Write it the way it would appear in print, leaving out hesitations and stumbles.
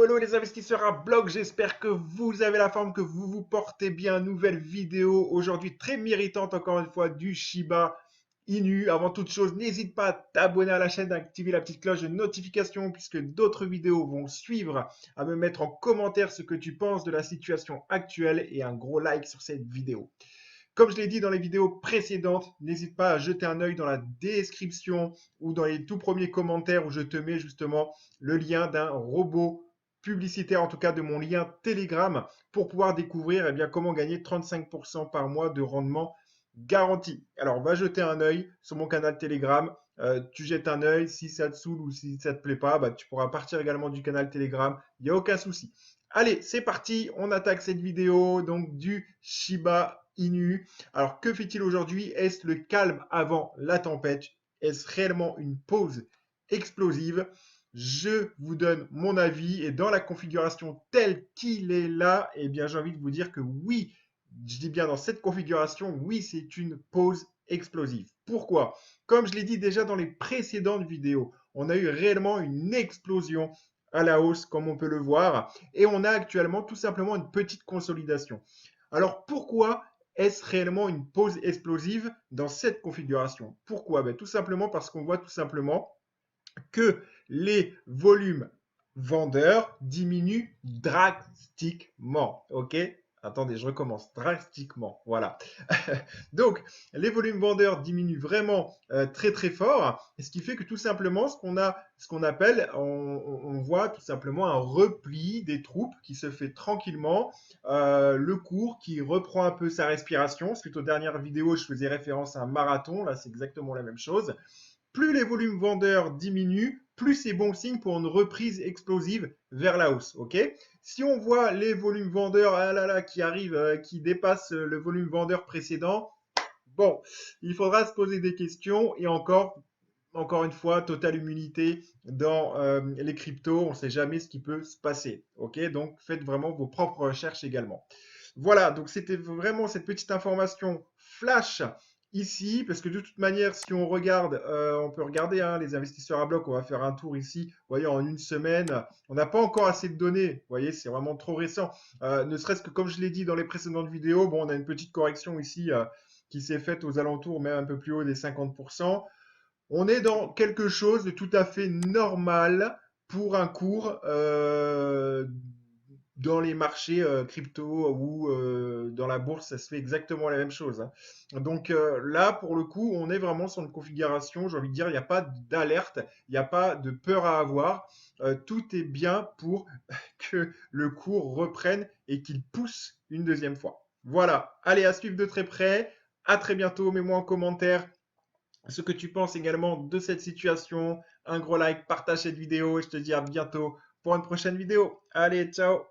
Hello les investisseurs à bloc, j'espère que vous avez la forme, que vous vous portez bien. Nouvelle vidéo aujourd'hui très méritante encore une fois du Shiba Inu. Avant toute chose, n'hésite pas à t'abonner à la chaîne, à activer la petite cloche de notification puisque d'autres vidéos vont suivre, à me mettre en commentaire ce que tu penses de la situation actuelle et un gros like sur cette vidéo. Comme je l'ai dit dans les vidéos précédentes, n'hésite pas à jeter un œil dans la description ou dans les tout premiers commentaires où je te mets justement le lien d'un robot publicitaire, en tout cas de mon lien Telegram, pour pouvoir découvrir comment gagner 35% par mois de rendement garanti. Alors, va jeter un œil sur mon canal Telegram. Tu jettes un œil, si ça te saoule ou si ça te plaît pas, tu pourras partir également du canal Telegram. Il n'y a aucun souci. Allez, c'est parti, on attaque cette vidéo donc du Shiba Inu. Alors, que fait-il aujourd'hui? Est-ce le calme avant la tempête? Est-ce réellement une pause explosive? Je vous donne mon avis et dans la configuration telle qu'il est là, j'ai envie de vous dire que oui, je dis bien dans cette configuration, oui, c'est une pause explosive. Pourquoi? Comme je l'ai dit déjà dans les précédentes vidéos, on a eu réellement une explosion à la hausse, comme on peut le voir, et on a actuellement tout simplement une petite consolidation. Alors pourquoi est-ce réellement une pause explosive dans cette configuration? Pourquoi? Tout simplement parce qu'on voit tout simplement que les volumes vendeurs diminuent drastiquement. OK? Attendez, je recommence. Drastiquement. Voilà. Donc, les volumes vendeurs diminuent vraiment très très fort, ce qui fait que tout simplement, ce qu'on appelle, on voit tout simplement un repli des troupes qui se fait tranquillement, le cours qui reprend un peu sa respiration. Suite aux dernières vidéos, je faisais référence à un marathon, là c'est exactement la même chose. Plus les volumes vendeurs diminuent, plus c'est bon signe pour une reprise explosive vers la hausse. Ok? Si on voit les volumes vendeurs qui arrivent, qui dépassent le volume vendeur précédent, bon, il faudra se poser des questions et encore une fois, totale immunité dans les cryptos. On ne sait jamais ce qui peut se passer. Ok? Donc, faites vraiment vos propres recherches également. Voilà, donc c'était vraiment cette petite information flash ici, parce que de toute manière, si on regarde, on peut regarder les investisseurs à bloc, on va faire un tour ici, vous voyez, en une semaine, on n'a pas encore assez de données, vous voyez, c'est vraiment trop récent. Ne serait-ce que comme je l'ai dit dans les précédentes vidéos, bon, on a une petite correction ici qui s'est faite aux alentours, même un peu plus haut des 50%. On est dans quelque chose de tout à fait normal pour un cours dans les marchés crypto ou dans la bourse, ça se fait exactement la même chose. Hein. Donc là, pour le coup, on est vraiment sur une configuration, j'ai envie de dire, il n'y a pas d'alerte, il n'y a pas de peur à avoir. Tout est bien pour que le cours reprenne et qu'il pousse une deuxième fois. Voilà, allez, à suivre de très près. À très bientôt, mets-moi en commentaire ce que tu penses également de cette situation. Un gros like, partage cette vidéo et je te dis à bientôt pour une prochaine vidéo. Allez, ciao!